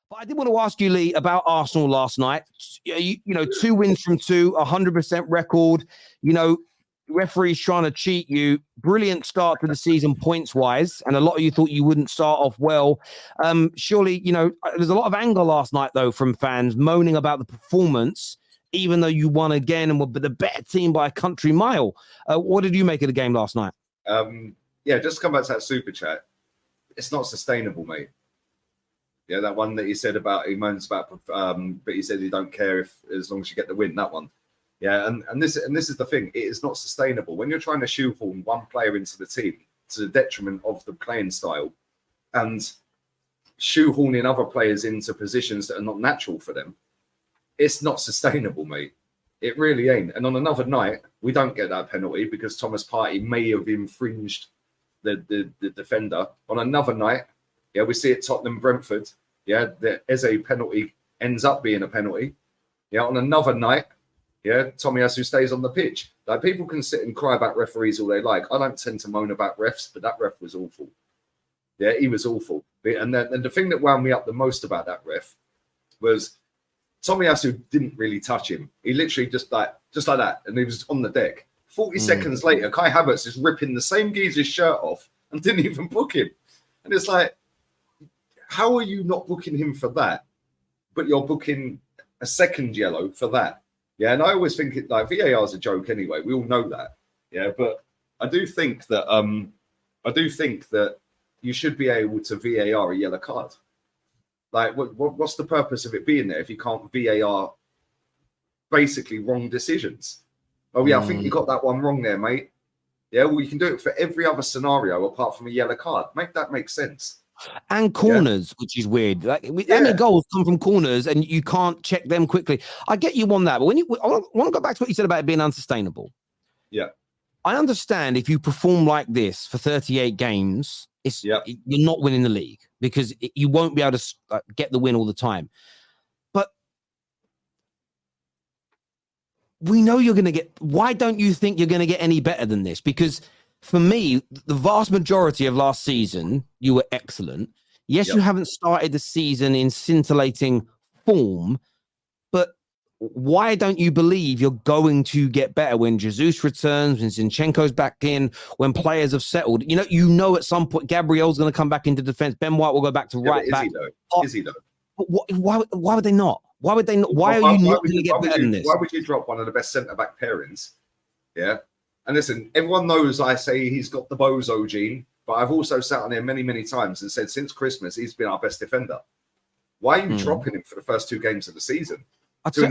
But I did want to ask you, Lee, about Arsenal last night. You know, 2 wins from 2, 100% record. You know, referees trying to cheat you. Brilliant start to the season points-wise, and a lot of you thought you wouldn't start off well. Surely, you know, there's a lot of anger last night, though, from fans moaning about the performance, even though you won again and were the better team by a country mile. What did you make of the game last night? Yeah, just to come back to that super chat, it's not sustainable, mate. Yeah, that one that he said about, he moans about, but he said he don't care if as long as you get the win, that one. Yeah, and this is the thing, it is not sustainable. When you're trying to shoehorn one player into the team to the detriment of the playing style and shoehorning other players into positions that are not natural for them, it's not sustainable, mate. It really ain't. And on another night, we don't get that penalty because Thomas Partey may have infringed the defender. On another night, yeah, we see it Tottenham-Brentford. Yeah, the Eze penalty ends up being a penalty. Yeah, on another night, yeah, Tomiyasu stays on the pitch. Like, people can sit and cry about referees all they like. I don't tend to moan about refs, but that ref was awful. Yeah, he was awful. And the thing that wound me up the most about that ref was Tomiyasu didn't really touch him. He literally just like that, and he was on the deck. 40 seconds later, Kai Havertz is ripping the same geezer's shirt off and didn't even book him. And it's like, how are you not booking him for that, but you're booking a second yellow for that? Yeah, and I always think it like VAR is a joke anyway. We all know that. Yeah, but I do think that you should be able to VAR a yellow card. Like, what's the purpose of it being there if you can't VAR basically wrong decisions? Oh yeah, I think you got that one wrong there, mate. Yeah, well, you can do it for every other scenario apart from a yellow card. Make that make sense. And corners, which is weird. Like, how many goals come from corners and you can't check them quickly? I get you on that, but I want to go back to what you said about it being unsustainable. Yeah. I understand if you perform like this for 38 games, you're not winning the league because you won't be able to get the win all the time. But we know you're going to get... Why don't you think you're going to get any better than this? Because for me, the vast majority of last season, you were excellent. Yes, you haven't started the season in scintillating form, but why don't you believe you're going to get better when Jesus returns, when Zinchenko's back in, when players have settled? You know at some point Gabriel's going to come back into defense. Ben White will go back to right back. Is he though? Why would they not? Why would they not? Why are you not going to get better than this? Why would you drop one of the best centre-back pairings? Yeah. And listen, everyone knows I say he's got the bozo gene, but I've also sat on here many, many times and said since Christmas, he's been our best defender. Why are you dropping him for the first 2 games of the season? To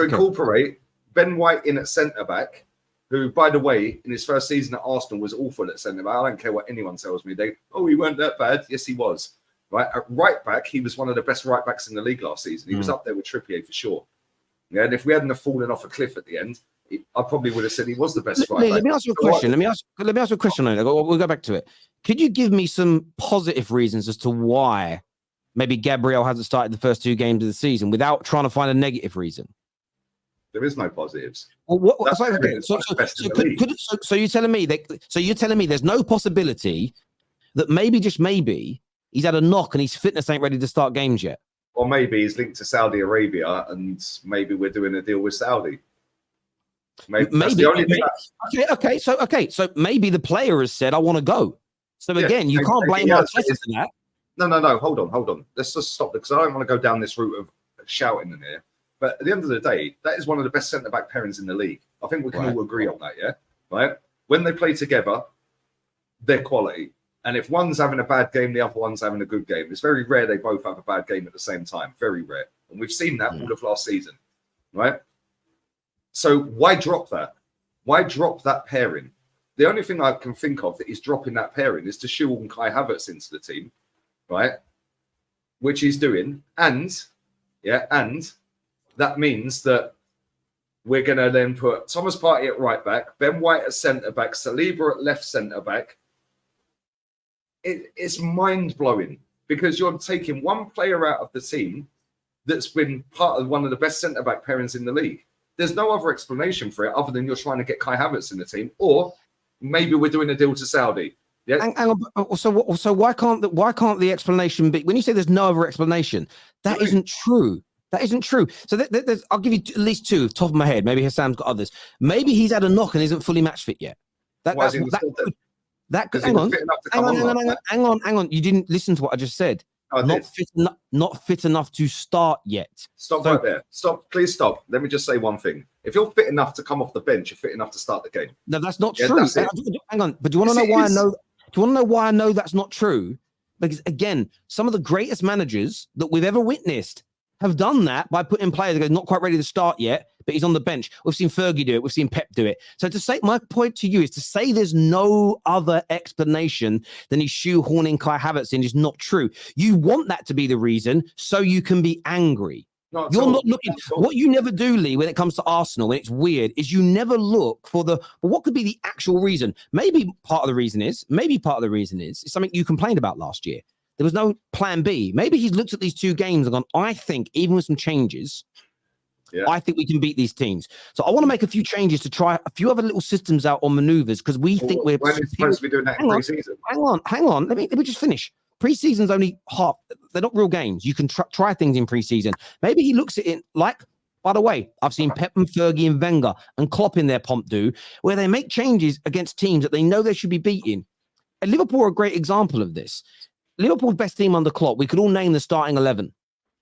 incorporate Ben White in at centre-back, who, by the way, in his first season at Arsenal was awful at centre-back. I don't care what anyone tells me. He weren't that bad. Yes, he was. Right, at right-back, he was one of the best right-backs in the league last season. He was up there with Trippier for sure. Yeah, and if we hadn't have fallen off a cliff at the end, I probably would have said he was the best right back. Let me ask you a question. Let me ask you a question. We'll go back to it. Could you give me some positive reasons as to why maybe Gabriel hasn't started the first 2 games of the season without trying to find a negative reason? There is no positives. Well, so you're telling me there's no possibility that maybe, just maybe, he's had a knock and his fitness ain't ready to start games yet? Or maybe he's linked to Saudi Arabia and maybe we're doing a deal with Saudi. Maybe. So maybe the player has said, I want to go. So again, you can't blame Arteta for that. No. Hold on. Let's just stop because I don't want to go down this route of shouting in here. But at the end of the day, that is one of the best centre-back pairings in the league. I think we can all agree on that, yeah? Right? When they play together, they're quality. And if one's having a bad game, the other one's having a good game. It's very rare they both have a bad game at the same time. Very rare. And we've seen that all of last season, right? So why drop that? Why drop that pairing? The only thing I can think of that is dropping that pairing is to shoehorn Kai Havertz into the team, right? Which he's doing. And that means that we're going to then put Thomas Partey at right back, Ben White at centre back, Saliba at left centre back. It's mind-blowing because you're taking one player out of the team that's been part of one of the best centre-back pairings in the league. There's no other explanation for it other than you're trying to get Kai Havertz in the team, or maybe we're doing a deal to Saudi. Yeah. Hang on. So why can't the explanation be, when you say there's no other explanation, that isn't true. That isn't true. So I'll give you at least two top of my head. Maybe Hassan's got others. Maybe he's had a knock and isn't fully match fit yet. Hang on. You didn't listen to what I just said. Not fit enough to start yet. Stop right there. Please stop. Let me just say one thing. If you're fit enough to come off the bench, you're fit enough to start the game. No, that's not true. Hang on. But do you want to know why I know? Do you want to know why I know that's not true? Because again, some of the greatest managers that we've ever witnessed have done that by putting players that are not quite ready to start yet, but he's on the bench. We've seen Fergie do it. We've seen Pep do it. So to say, my point to you is to say there's no other explanation than he's shoehorning Kai Havertz in is not true. You want that to be the reason so you can be angry. You're not looking. What you never do, Lee, when it comes to Arsenal, when it's weird, is you never look for what could be the actual reason. Maybe part of the reason is something you complained about last year. There was no plan B. Maybe he's looked at these two games and gone, I think even with some changes, I think we can beat these teams. So I want to make a few changes to try a few other little systems out on maneuvers because we think we're supposed to be doing that in pre-season. Hang on. Let me just finish. Pre-season's only half. They're not real games. You can try things in pre-season. Maybe he looks at it like, by the way, I've seen Pep and Fergie and Wenger and Klopp in their pomp do, where they make changes against teams that they know they should be beating. And Liverpool are a great example of this. Liverpool's best team under Klopp, we could all name the starting 11.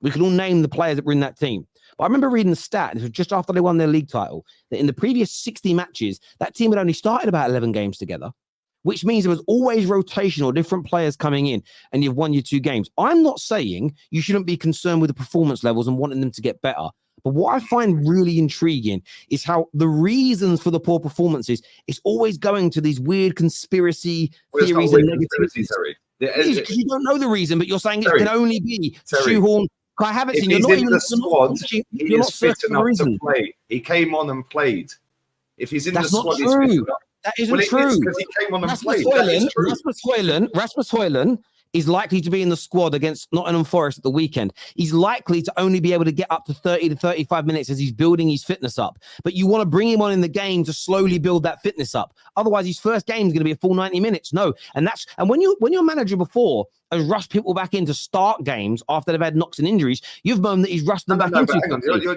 We could all name the players that were in that team. But I remember reading the stat, it was just after they won their league title, that in the previous 60 matches, that team had only started about 11 games together, which means there was always rotation or different players coming in, and you've won your 2 games. I'm not saying you shouldn't be concerned with the performance levels and wanting them to get better. But what I find really intriguing is how the reasons for the poor performances is always going to these weird conspiracy theories and negativity. Because you don't know the reason, but you're saying it can only be shoehorn Kai Havertz. If he's in the squad, he is fit enough to play. He came on and played. If he's in the squad, he's fit enough. That isn't true. Because he came on and played. Rasmus Højlund is likely to be in the squad against Nottingham Forest at the weekend. He's likely to only be able to get up to 30 to 35 minutes as he's building his fitness up. But you want to bring him on in the game to slowly build that fitness up. Otherwise, his first game is going to be a full 90 minutes. No. And when your manager before has rushed people back in to start games after they've had knocks and injuries, you've moaned that he's rushed them back into. Hang on. You're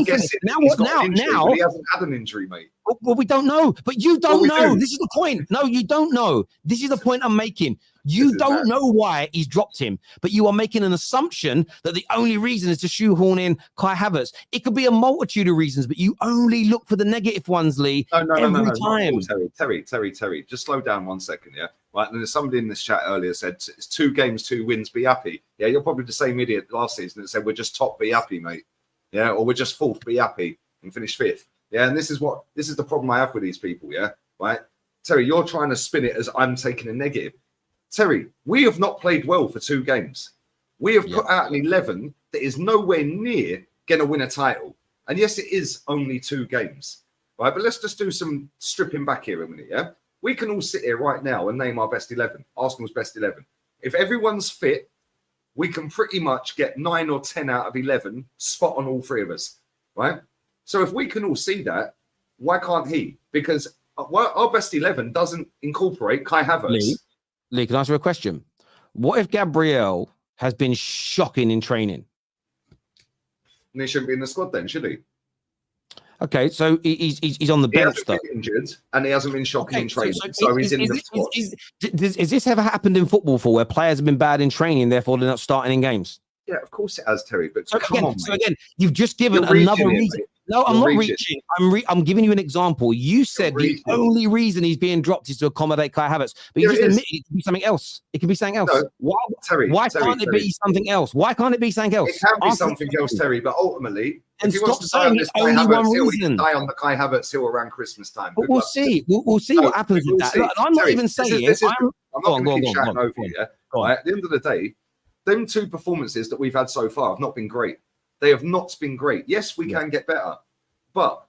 guessing. Now, he hasn't had an injury, mate. Well, we don't know, but you don't know. This is the point. No, you don't know. This is the point I'm making. You don't know why he's dropped him, but you are making an assumption that the only reason is to shoehorn in Kai Havertz. It could be a multitude of reasons, but you only look for the negative ones, Lee. Every time. Terry, just slow down 1 second, yeah? Right, and there's somebody in this chat earlier said it's 2 games, 2 wins, be happy. Yeah, you're probably the same idiot last season that said we're just top, be happy, mate. Yeah, or we're just 4th, be happy, and finish 5th. Yeah, and this is the problem I have with these people, yeah? Right? Terry, you're trying to spin it as I'm taking a negative. Terry, we have not played well for 2 games. We have put out an 11 that is nowhere near going to win a title. And yes, it is only 2 games. Right, but let's just do some stripping back here a minute, yeah? We can all sit here right now and name our best 11, Arsenal's best 11. If everyone's fit, we can pretty much get 9 or 10 out of 11 spot on all 3 of us, right? So if we can all see that, why can't he? Because our best 11 doesn't incorporate Kai Havertz. Lee, can I ask you a question? What if Gabriel has been shocking in training? And he shouldn't be in the squad then, should he? Okay, so he's on the bench though. Injured, and he hasn't been shocking in training, so he's in the squad. Has this ever happened in football before, where players have been bad in training, therefore they're not starting in games? Yeah, of course it has, Terry. But again, you've just given another reason. No, I'm not reaching. I'm giving you an example. You said the only reason he's being dropped is to accommodate Kai Havertz, but you just admitted it could be something else. It could be something else. No, why can't it be something else? Why can't it be something else? It can be something else, Terry. But ultimately, and stop saying it's only one reason. Die on the Kai Havertz hill around Christmas time. But we'll see. We'll see what happens with that. Look, I'm not even saying. I'm not going to keep shouting over you. At the end of the day, them 2 performances that we've had so far have not been great. They have not been great. Yes, we can get better. But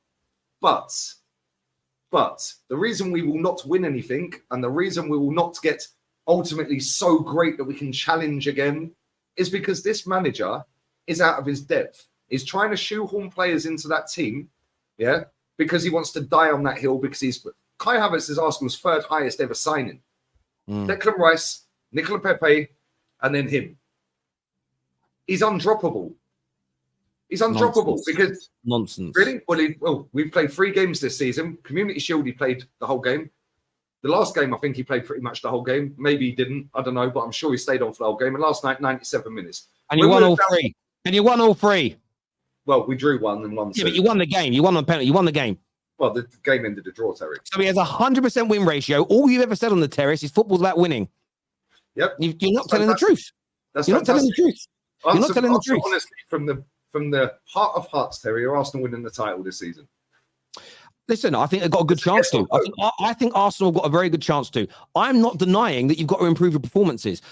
the reason we will not win anything and the reason we will not get ultimately so great that we can challenge again is because this manager is out of his depth. He's trying to shoehorn players into that team, yeah, because he wants to die on that hill because he's Kai Havertz is Arsenal's third highest ever signing. Mm. Declan Rice, Nicola Pepe, and then him. He's undroppable. He's undroppable because really. Well, we've played 3 games this season. Community Shield, he played the whole game. The last game, I think he played pretty much the whole game. Maybe he didn't. I don't know, but I'm sure he stayed on for the whole game. And last night, 97 minutes. And you won all 3. And you won all 3. Well, we drew 1 and 1. Yeah, but you won the game. You won on penalty. You won the game. Well, the game ended a draw, Terry. So he has 100% win ratio. All you've ever said on the terrace is football's about winning. Yep. You're not telling the truth. That's You're not telling the truth. You're not telling the truth. Honestly, from the heart of hearts, Terry, are Arsenal winning the title this season? Listen, I think they've got a good chance to. I think Arsenal have got a very good chance to. I'm not denying that you've got to improve your performances.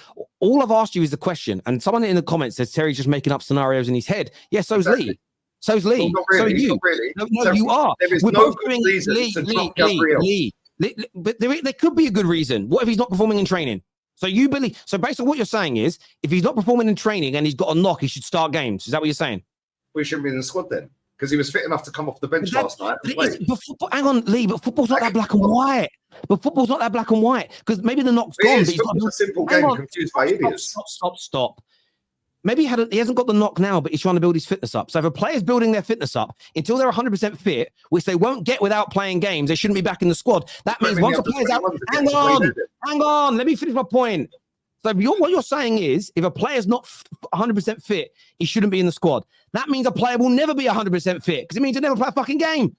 All I've asked you is the question, and someone in the comments says Terry's just making up scenarios in his head. Yes, so's Lee. So's Lee. Not really. So are you. Not really. No, So you are. There is We're no both good doing reason to drop Gabriel. But there could be a good reason. What if he's not performing in training? So you believe? So based on what you're saying is, if he's not performing in training and he's got a knock, he should start games. Is that what you're saying? We shouldn't be in the squad then, because he was fit enough to come off the bench last night. Hang on, Lee, but football's not that black and white. Because maybe the knock's gone. It's a simple game confused by idiots. Stop. Maybe he hasn't got the knock now, but he's trying to build his fitness up. So if a player's building their fitness up until they're 100% fit, which they won't get without playing games, they shouldn't be back in the squad. That means once a player's out, hang on, let me finish my point. So what you're saying is, if a player's not 100% fit, he shouldn't be in the squad. That means a player will never be 100% fit because it means he'll never play a fucking game.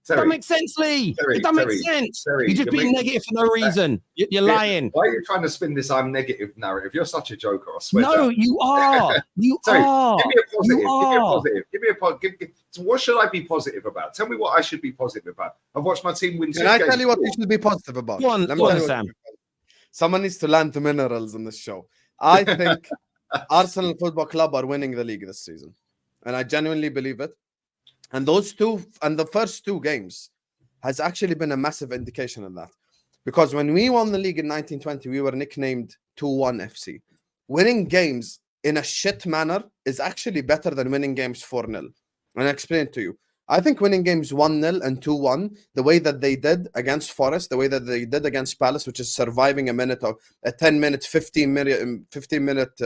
It doesn't make sense, Lee. It doesn't make sense. You're just being negative for no reason. You're lying. Why are you trying to spin this I'm negative narrative? You're such a joker, I swear. No, you are. You are. Give me a positive. Give me a positive. So what should I be positive about? Tell me what I should be positive about. I've watched my team win 2 games. Can I tell you what you should be positive about? Go on, Sam. Someone needs to land the minerals in this show. I think Arsenal Football Club are winning the league this season. And I genuinely believe it. And the first 2 games has actually been a massive indication of that. Because when we won the league in 1920, we were nicknamed 2-1 FC. Winning games in a shit manner is actually better than winning games 4-0. And I'll explain it to you. I think winning games 1-0 and 2-1, the way that they did against Forest, the way that they did against Palace, which is surviving a 10-minute, 15-minute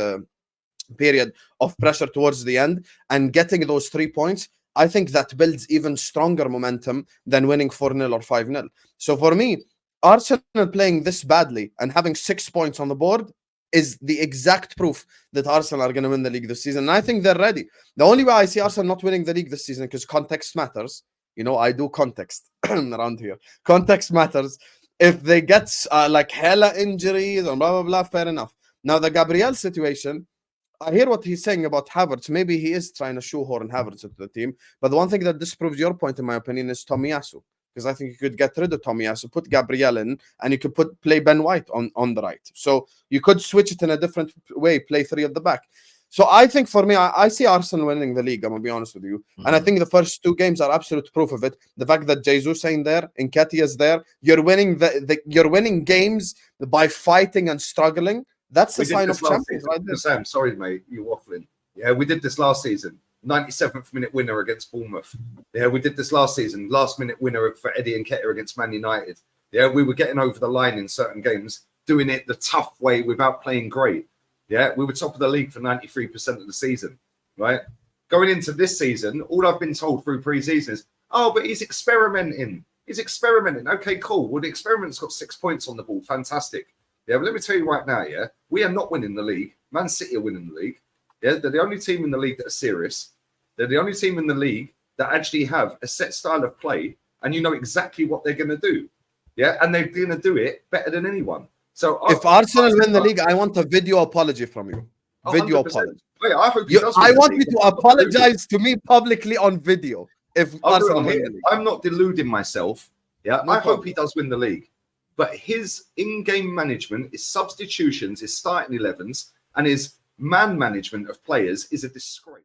period of pressure towards the end and getting those 3 points, I think that builds even stronger momentum than winning 4-0 or 5-0. So for me, Arsenal playing this badly and having 6 points on the board is the exact proof that Arsenal are going to win the league this season. And I think they're ready. The only way I see Arsenal not winning the league this season, because context matters. You know, I do context around here. Context matters. If they get like hella injuries and blah, blah, blah, fair enough. Now, the Gabriel situation, I hear what he's saying about Havertz. Maybe he is trying to shoehorn Havertz into the team. But the one thing that disproves your point, in my opinion, is Tomiyasu. Because I think you could get rid of Tomiyasu, put Gabriel in, and you could play Ben White on the right. So you could switch it in a different way, play 3 at the back. So I think for me, I see Arsenal winning the league, I'm going to be honest with you. Mm-hmm. And I think the first 2 games are absolute proof of it. The fact that Jesus ain't there, Nketiah is there, you're winning you're winning games by fighting and struggling. That's the sign of champions, right there. Sam, sorry, mate, you're waffling. Yeah, we did this last season. 97th minute winner against Bournemouth. Yeah, we did this last season. Last minute winner for Eddie Nketiah against Man United. Yeah, we were getting over the line in certain games, doing it the tough way without playing great. Yeah, we were top of the league for 93% of the season, right? Going into this season, all I've been told through pre-season is, oh, but he's experimenting. He's experimenting. Okay, cool. Well, the experiment's got 6 points on the ball. Fantastic. Yeah, but let me tell you right now, yeah, we are not winning the league. Man City are winning the league. Yeah, they're the only team in the league that are serious. They're the only team in the league that actually have a set style of play, and you know exactly what they're going to do. Yeah, and they're going to do it better than anyone. So if Arsenal win the league, I want a video apology from you. Video 100%. Apology. Wait, I hope I want you to apologize to me publicly on video. If Arsenal win the league. I'm not deluding myself. Yeah, I hope he does win the league. But his in-game management, his substitutions, his starting 11s, and his man management of players is a disgrace.